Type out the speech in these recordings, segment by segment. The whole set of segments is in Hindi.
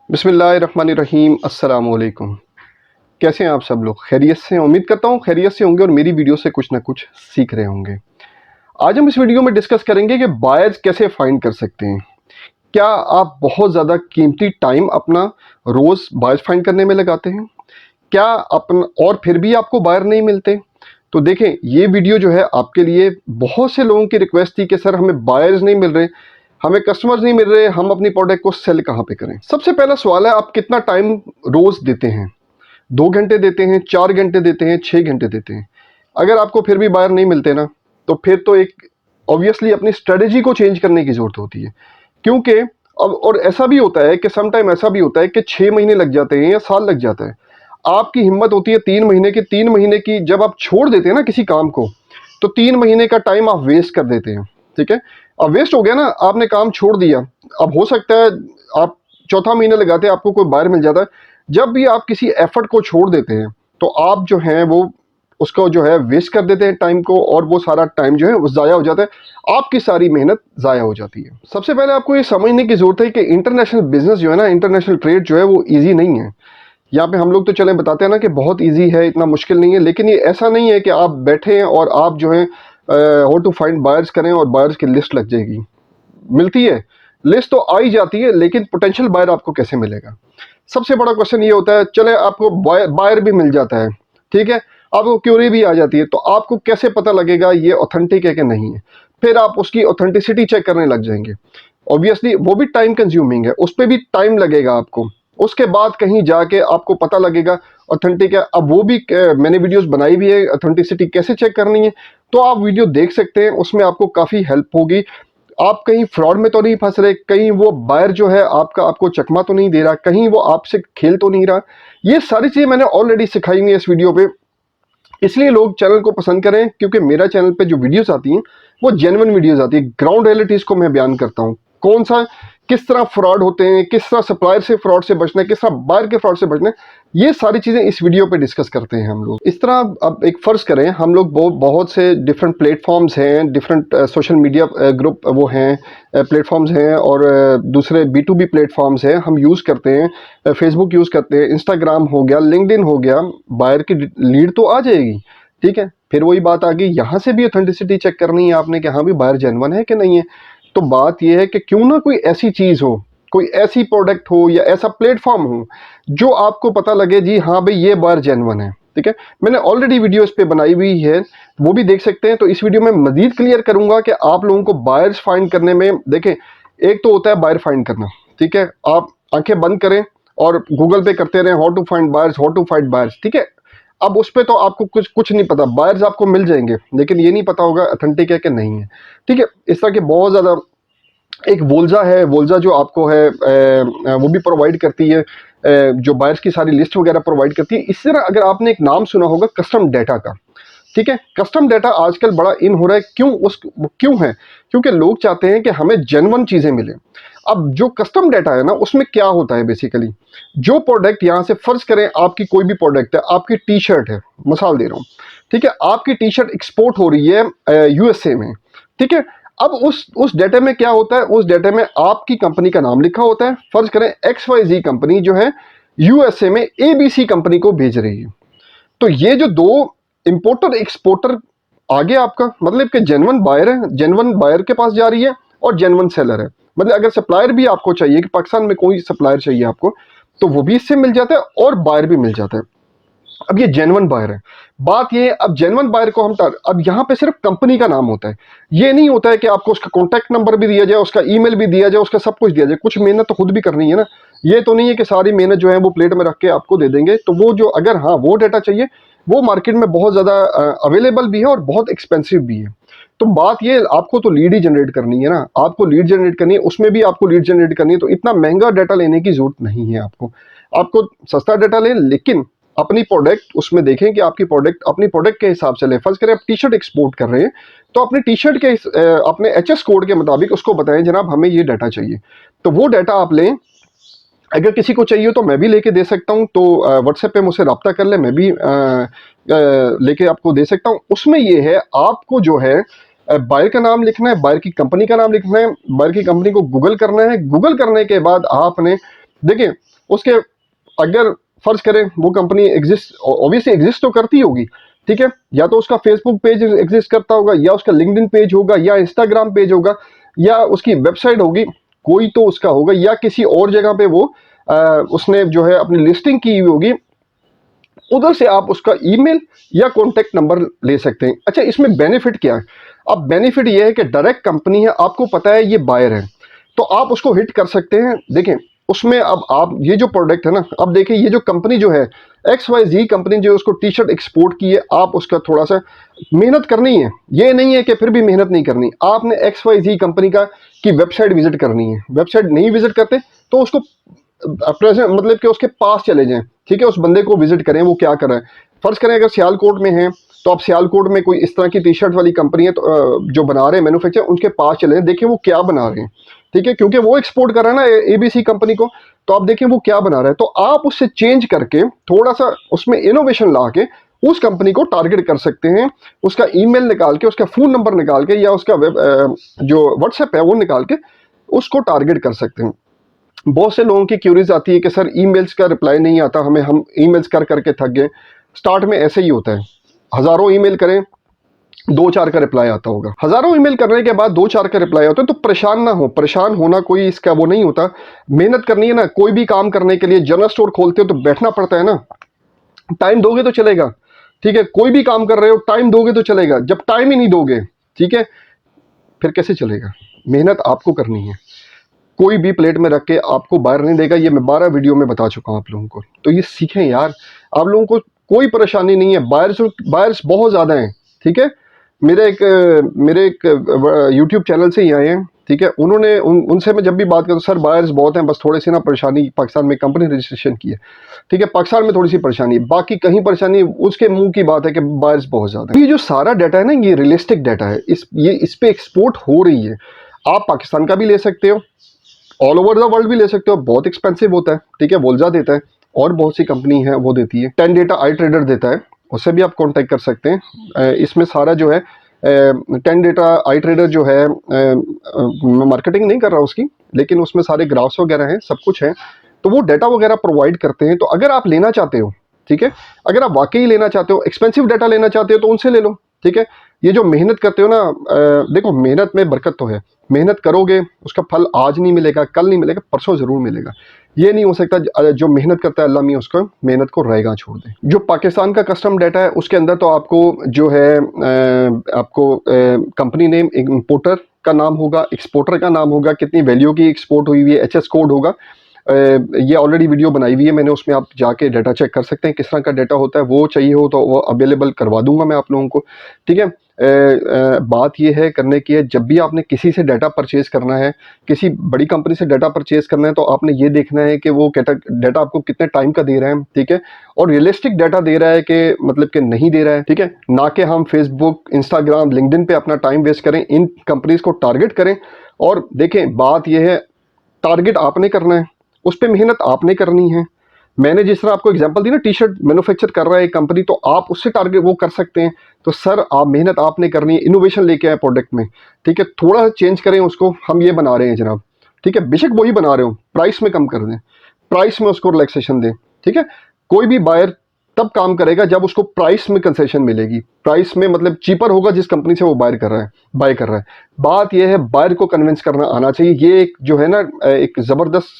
बिस्मिल्लाहिर्रहमानिर्रहीम अस्सलाम वालेकुम। कैसे हैं आप सब लोग? खैरियत से हैं? उम्मीद करता हूँ खैरियत से होंगे और मेरी वीडियो से कुछ ना कुछ सीख रहे होंगे। आज हम इस वीडियो में डिस्कस करेंगे कि बायर्स कैसे फाइंड कर सकते हैं। क्या आप बहुत ज़्यादा कीमती टाइम अपना रोज़ बायर्स फाइंड करने में लगाते हैं? क्या अपन और फिर भी आपको बायर नहीं मिलते? तो देखें, ये वीडियो जो है आपके लिए बहुत से लोगों की रिक्वेस्ट थी कि सर हमें बायर्स नहीं मिल रहे, हमें कस्टमर्स नहीं मिल रहे, हम अपनी प्रोडक्ट को सेल कहाँ पे करें? सबसे पहला सवाल है, आप कितना टाइम रोज़ देते हैं? 2 घंटे देते हैं, 4 घंटे देते हैं, 6 घंटे देते हैं? अगर आपको फिर भी बायर नहीं मिलते ना, तो फिर तो एक ऑब्वियसली अपनी स्ट्रेटजी को चेंज करने की ज़रूरत होती है। क्योंकि अब और ऐसा भी होता है कि सम टाइम ऐसा भी होता है कि 6 महीने लग जाते हैं या साल लग जाता है। आपकी हिम्मत होती है 3 महीने की, 3 महीने की जब आप छोड़ देते हैं ना किसी काम को, तो 3 महीने का टाइम आप वेस्ट कर देते हैं, ठीक है? अब वेस्ट हो गया ना, आपने काम छोड़ दिया। अब हो सकता है आप चौथा महीना लगाते हैं, आपको कोई बायर मिल जाता है। जब भी आप किसी एफर्ट को छोड़ देते हैं, तो आप जो हैं वो उसको जो है वेस्ट कर देते हैं टाइम को, और वो सारा टाइम जो है वो ज़ाया हो जाता है, आपकी सारी मेहनत ज़ाया हो जाती है। सबसे पहले आपको ये समझने की ज़रूरत है कि इंटरनेशनल बिजनेस जो है ना, इंटरनेशनल ट्रेड जो है वो ईजी नहीं है। यहाँ पे हम लोग तो चले बताते हैं ना कि बहुत इजी है, इतना मुश्किल नहीं है, लेकिन ये ऐसा नहीं है कि आप बैठे हैं और आप जो है हाउ टू फाइंड बायर्स करें और बायर्स की लिस्ट लग जाएगी। मिलती है, लिस्ट तो आ ही जाती है, लेकिन पोटेंशियल बायर आपको कैसे मिलेगा? सबसे बड़ा क्वेश्चन ये होता है, चले आपको बायर भी मिल जाता है, ठीक है, आपको क्यूरी भी आ जाती है, तो आपको कैसे पता लगेगा ये ऑथेंटिक है कि नहीं है? फिर आप उसकी ऑथेंटिसिटी चेक करने लग जाएंगे। ऑब्वियसली वो भी टाइम कंज्यूमिंग है, उस पर भी टाइम लगेगा आपको। उसके बाद कहीं जाके आपको पता लगेगा ऑथेंटिक है। अब वो भी मैंने वीडियोस बनाई भी है, ऑथेंटिसिटी कैसे चेक करनी है, तो आप वीडियो देख सकते हैं, उसमें आपको काफ़ी हेल्प होगी। आप कहीं फ्रॉड में तो नहीं फंस रहे, कहीं वो बायर जो है आपका आपको चकमा तो नहीं दे रहा, कहीं वो आपसे खेल तो नहीं रहा। ये सारी चीज़ें मैंने ऑलरेडी सिखाई हुई है इस वीडियो पे। इसलिए लोग चैनल को पसंद करें, क्योंकि मेरा चैनल पे जो वीडियोस आती हैं वो जेन्युइन वीडियोस आती है। ग्राउंड रियलिटीज़ को मैं बयान करता हूँ, कौन सा किस तरह फ्रॉड होते हैं, किस तरह सप्लायर से फ्रॉड से बचना है, किस तरह बायर के फ्रॉड से बचना है, ये सारी चीज़ें इस वीडियो पे डिस्कस करते हैं हम लोग। इस तरह अब एक फ़र्ज़ करें, हम लोग बहुत से डिफरेंट प्लेटफॉर्म्स हैं, डिफरेंट सोशल मीडिया ग्रुप वो हैं, प्लेटफॉर्म्स हैं, और दूसरे B2B प्लेटफॉर्म्स हैं, हम यूज़ करते हैं। फेसबुक यूज़ करते हैं, इंस्टाग्राम हो गया, लिंक्डइन हो गया। बायर की लीड तो आ जाएगी, ठीक है, फिर वही बात आ गई, यहाँ से भी ऑथेंटिसिटी चेक करनी है आपने कि हाँ भी बायर जेन्युइन है कि नहीं है। तो बात यह है कि क्यों ना कोई ऐसी चीज़ हो, कोई ऐसी प्रोडक्ट हो या ऐसा प्लेटफॉर्म हो जो आपको पता लगे जी हाँ भाई ये बायर जेन्युइन है, ठीक है। मैंने ऑलरेडी वीडियो इस पे बनाई हुई है, वो भी देख सकते हैं। तो इस वीडियो में मजीद क्लियर करूंगा कि आप लोगों को बायर्स फाइंड करने में, देखें, एक तो होता है बायर फाइंड करना, ठीक है, आप आंखें बंद करें और गूगल पे करते रहें how to find buyers, how to find buyers, ठीक है। अब उस पर तो आपको कुछ कुछ नहीं पता, बायर्स आपको मिल जाएंगे, लेकिन ये नहीं पता होगा ऑथेंटिक है कि नहीं है, ठीक है। इस तरह के बहुत ज़्यादा, एक वोल्जा है, वोल्जा जो आपको है वो भी प्रोवाइड करती है, जो बायर्स की सारी लिस्ट वगैरह प्रोवाइड करती है। इसी तरह अगर आपने एक नाम सुना होगा कस्टम डेटा का, ठीक है, कस्टम डेटा आजकल बड़ा इन हो रहा है। क्यों है? क्योंकि लोग चाहते हैं कि हमें जेन्युइन चीज़ें मिले। अब जो कस्टम डेटा है ना, उसमें क्या होता है बेसिकली, जो प्रोडक्ट यहाँ से फर्ज करें आपकी कोई भी प्रोडक्ट है, आपकी टी शर्ट है, मिसाल दे रहा हूँ, ठीक है, आपकी टी शर्ट एक्सपोर्ट हो रही है USA में, ठीक है। अब उस डेटा में क्या होता है, उस डेटा में आपकी कंपनी का नाम लिखा होता है। फर्ज करें XYZ कंपनी जो है USA में ABC कंपनी को भेज रही है। तो ये जो दो इंपोर्टर एक्सपोर्टर आगे आपका मतलब कि जेन्युइन बायर है, जेन्युइन बायर के पास जा रही है और जेन्युइन सेलर है। मतलब अगर सप्लायर भी आपको चाहिए, कि पाकिस्तान में कोई सप्लायर चाहिए आपको, तो वो भी इससे मिल जाता है और बायर भी मिल जाता है। अब ये जेन्युइन बायर है। बात ये है, अब जेन्युइन बायर को अब यहाँ पे सिर्फ कंपनी का नाम होता है। ये नहीं होता है कि आपको उसका कॉन्टैक्ट नंबर भी दिया जाए, उसका ईमेल भी दिया जाए, उसका सब कुछ दिया जाए। कुछ मेहनत तो खुद भी करनी है ना। ये तो नहीं है कि सारी मेहनत जो है वो प्लेट में रख के आपको दे देंगे। तो वो जो, अगर हाँ वो डाटा चाहिए, वो मार्केट में बहुत ज़्यादा अवेलेबल भी है और बहुत एक्सपेंसिव भी है। तो बात ये, आपको तो लीड ही जनरेट करनी है ना, आपको लीड जनरेट करनी है, उसमें भी आपको लीड जनरेट करनी है। तो इतना महंगा डाटा लेने की जरूरत नहीं है आपको। आपको सस्ता डाटा लें, लेकिन अपनी प्रोडक्ट उसमें देखें कि आपकी प्रोडक्ट अपनी प्रोडक्ट के हिसाब से लें। फर्ज करें आप टी शर्ट एक्सपोर्ट कर रहे हैं, तो अपनी टी शर्ट के अपने HS कोड के मुताबिक उसको बताएं, जनाब हमें ये डाटा चाहिए। तो वो डाटा आप लें। अगर किसी को चाहिए तो मैं भी लेके दे सकता हूँ, तो व्हाट्सएप पे मुझसे रब्ता कर ले, मैं भी लेके आपको दे सकता हूँ। उसमें ये है, आपको जो है बायर का नाम लिखना है, बायर की कंपनी का नाम लिखना है, बायर की कंपनी को गूगल करना है। गूगल करने के बाद आपने, देखिए, उसके अगर फर्ज करें वो कंपनी एग्जिस्ट, ऑब्वियसली एग्जिस्ट तो करती होगी, ठीक है, या तो उसका फेसबुक पेज एग्जिस्ट करता होगा, या उसका लिंक्डइन पेज होगा, या इंस्टाग्राम पेज होगा, या उसकी वेबसाइट होगी, कोई तो उसका होगा, या किसी और जगह पे वो उसने जो है अपनी लिस्टिंग की हुई होगी, उधर से आप उसका ईमेल या कॉन्टैक्ट नंबर ले सकते हैं। अच्छा, इसमें बेनिफिट क्या है? अब बेनिफिट ये है कि डायरेक्ट कंपनी है, आपको पता है ये बायर है, तो आप उसको हिट कर सकते हैं। देखें उसमें अब आप ये जो प्रोडक्ट है ना, अब देखिए ये जो कंपनी जो है XYZ कंपनी जो उसको टी शर्ट एक्सपोर्ट की है, आप उसका थोड़ा सा मेहनत करनी है, ये नहीं है कि फिर भी मेहनत नहीं करनी। आपने XYZ कंपनी का की वेबसाइट विजिट करनी है, वेबसाइट नहीं विजिट करते तो उसको प्रेजेंट मतलब कि उसके पास चले जाएं, ठीक है, उस बंदे को विजिट करें वो क्या कर रहा है। फर्ज करें अगर सियालकोट में है तो आप सियालकोट में कोई इस तरह की टी शर्ट वाली कंपनी है तो जो बना रहे हैं मैन्युफैक्चर, उनके पास चले जाएं, देखिए वो क्या बना रहे हैं, ठीक है, क्योंकि वो एक्सपोर्ट कर रहा है ना ABC कंपनी को, तो आप देखें वो क्या बना रहा है, तो आप उससे चेंज करके थोड़ा सा उसमें इनोवेशन ला के उस कंपनी को टारगेट कर सकते हैं। उसका ईमेल निकाल के, उसका फोन नंबर निकाल के, या उसका जो व्हाट्सएप है वो निकाल के उसको टारगेट कर सकते हैं। बहुत से लोगों की क्यूरीज आती है कि सर ईमेल्स का रिप्लाई नहीं आता हमें, हम ईमेल्स कर करके थक गए। स्टार्ट में ऐसे ही होता है, हजारों ईमेल करें, 2-4 का रिप्लाई आता होगा। हजारों ईमेल करने के बाद 2-4 का रिप्लाई आता है, तो परेशान ना हो, परेशान होना कोई इसका वो नहीं होता। मेहनत करनी है ना, कोई भी काम करने के लिए जनरल स्टोर खोलते हो तो बैठना पड़ता है ना, टाइम दोगे तो चलेगा, ठीक है, कोई भी काम कर रहे हो टाइम दोगे तो चलेगा, जब टाइम ही नहीं दोगे, ठीक है, फिर कैसे चलेगा। मेहनत आपको करनी है, कोई भी प्लेट में रख के आपको बाहर नहीं देगा, ये मैं 12 वीडियो में बता चुका हूं आप लोगों को, तो ये सीखें यार। आप लोगों को कोई परेशानी नहीं है, बायर्स बहुत ज़्यादा हैं, ठीक है। मेरे एक यूट्यूब चैनल से ही आए हैं, ठीक है, उनसे मैं जब भी बात करता हूँ, सर बायर्स बहुत हैं, बस थोड़ी सी ना परेशानी, पाकिस्तान में कंपनी रजिस्ट्रेशन की है, ठीक है, पाकिस्तान में थोड़ी सी परेशानी है, बाकी कहीं परेशानी उसके मुंह की बात है कि बायर्स बहुत ज़्यादा है। ये जो सारा डाटा है ना, ये रियलिस्टिक डाटा है, इस पे एक्सपोर्ट हो रही है। आप पाकिस्तान का भी ले सकते हो, ऑल ओवर द वर्ल्ड भी ले सकते हो, बहुत एक्सपेंसिव होता है, ठीक है, वोल्जा देता है, और बहुत सी कंपनी है वो देती है, 10 डेटा आई ट्रेडर देता है, उससे भी आप कांटेक्ट कर सकते हैं। इसमें सारा जो है 10 डेटा आई ट्रेडर जो है, मैं मार्केटिंग नहीं कर रहा उसकी, लेकिन उसमें सारे ग्राफ्स वगैरह हैं, सब कुछ है, तो वो डाटा वगैरह प्रोवाइड करते हैं। तो अगर आप लेना चाहते हो, ठीक है, अगर आप वाकई लेना चाहते हो, एक्सपेंसिव डाटा लेना चाहते हो, तो उनसे ले लो, ठीक है। ये जो मेहनत करते हो ना, देखो मेहनत में बरकत तो है, मेहनत करोगे उसका फल आज नहीं मिलेगा, कल नहीं मिलेगा, परसों जरूर मिलेगा। ये नहीं हो सकता जो मेहनत करता है अल्लाह मियां उसको मेहनत को रहेगा छोड़ दे। जो पाकिस्तान का कस्टम डाटा है उसके अंदर तो आपको जो है आपको कंपनी नेम, इंपोर्टर का नाम होगा, एक्सपोर्टर का नाम होगा, कितनी वैल्यू की एक्सपोर्ट हुई हुई है, HS कोड होगा। ये ऑलरेडी वीडियो बनाई हुई है मैंने, उसमें आप जाके डाटा चेक कर सकते हैं किस तरह का डाटा होता है। वो चाहिए हो तो वो अवेलेबल करवा दूंगा मैं आप लोगों को, ठीक है। बात ये है करने की है, जब भी आपने किसी से डाटा परचेज करना है, किसी बड़ी कंपनी से डाटा परचेज करना है, तो आपने ये देखना है कि वो डाटा आपको कितने टाइम का दे रहा है, ठीक है, और रियलिस्टिक डाटा दे रहा है कि मतलब कि नहीं दे रहा है, ठीक है, ना कि हम फेसबुक, इंस्टाग्राम, लिंक्डइन पे अपना टाइम वेस्ट करें, इन कंपनीज को टारगेट करें। और देखें बात यह है, टारगेट आपने करना है, उस पर मेहनत आपने करनी है। मैंने जिस तरह आपको एग्जांपल दी ना, टी शर्ट मैन्युफैक्चर कर रहा है एक कंपनी, तो आप उससे टारगेट वो कर सकते हैं। तो सर आप मेहनत आपने करनी है, इनोवेशन लेके आए प्रोडक्ट में, ठीक है, थोड़ा चेंज करें उसको, हम ये बना रहे हैं जनाब, ठीक है, बेशक वही बना रहे हो, प्राइस में कम कर दें, प्राइस में उसको रिलैक्सेशन दें, ठीक है। कोई भी बायर तब काम करेगा जब उसको प्राइस में कंसेशन मिलेगी, प्राइस में मतलब चीपर होगा जिस कंपनी से वो बाय कर रहा है। बात यह है बायर को कन्विंस करना आना चाहिए। ये एक जो है ना एक ज़बरदस्त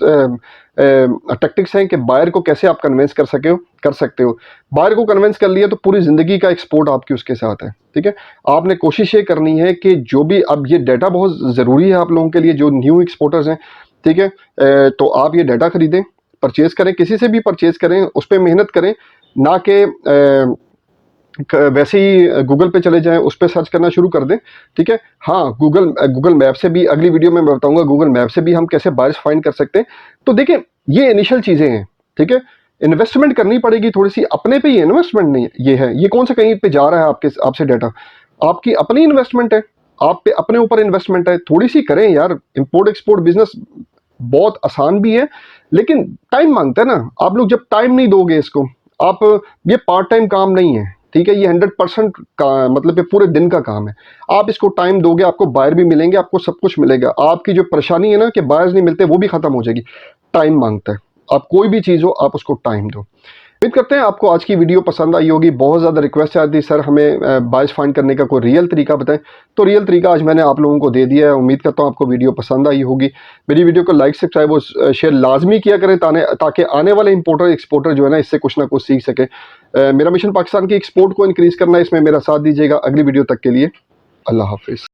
टैक्टिक्स हैं कि बायर को कैसे आप कन्विंस कर सकते हो। बायर को कन्विंस कर लिया तो पूरी ज़िंदगी का एक्सपोर्ट आपकी उसके साथ है, ठीक है। आपने कोशिश ये करनी है कि जो भी, अब ये डाटा बहुत ज़रूरी है आप लोगों के लिए जो न्यू एक्सपोर्टर्स हैं, ठीक है। तो आप ये डाटा खरीदें, परचेज़ करें, किसी से भी परचेज़ करें, उस पर मेहनत करें, ना कि वैसे ही गूगल पे चले जाएं, उस पर सर्च करना शुरू कर दें, ठीक है। हाँ, गूगल मैप से भी अगली वीडियो में मैं बताऊंगा, गूगल मैप से भी हम कैसे बायर्स फाइंड कर सकते हैं। तो देखें ये इनिशियल चीज़ें हैं, ठीक है, इन्वेस्टमेंट करनी पड़ेगी थोड़ी सी, अपने पे ही इन्वेस्टमेंट नहीं ये है, ये कौन सा कहीं पे जा रहा है आपसे डाटा, आपकी अपनी इन्वेस्टमेंट है, आप पे अपने ऊपर इन्वेस्टमेंट है, थोड़ी सी करें यार। इम्पोर्ट एक्सपोर्ट बिजनेस बहुत आसान भी है, लेकिन टाइम मांगता है ना। आप लोग जब टाइम नहीं दोगे इसको, आप, ये पार्ट टाइम काम नहीं है, ठीक है, ये 100% का मतलब ये पूरे दिन का काम है। आप इसको टाइम दोगे, आपको बायर भी मिलेंगे, आपको सब कुछ मिलेगा, आपकी जो परेशानी है ना कि बायर्स नहीं मिलते वो भी खत्म हो जाएगी। टाइम मांगता है, आप कोई भी चीज़ हो आप उसको टाइम दो। उम्मीद करते हैं आपको आज की वीडियो पसंद आई होगी। बहुत ज़्यादा रिक्वेस्ट आती है सर हमें बायस फाइंड करने का कोई रियल तरीका बताएं, तो रियल तरीका आज मैंने आप लोगों को दे दिया है। उम्मीद करता हूँ आपको वीडियो पसंद आई होगी। मेरी वीडियो को लाइक सब्सक्राइब और शेयर लाजमी किया करें ताकि आने वाले इंपोर्टर एक्सपोर्टर जो है ना इससे कुछ ना कुछ सीख सके। मेरा मिशन पाकिस्तान की एक्सपोर्ट को इंक्रीज़ करना है, इसमें मेरा साथ दीजिएगा। अगली वीडियो तक के लिए अल्लाह हाफिज़।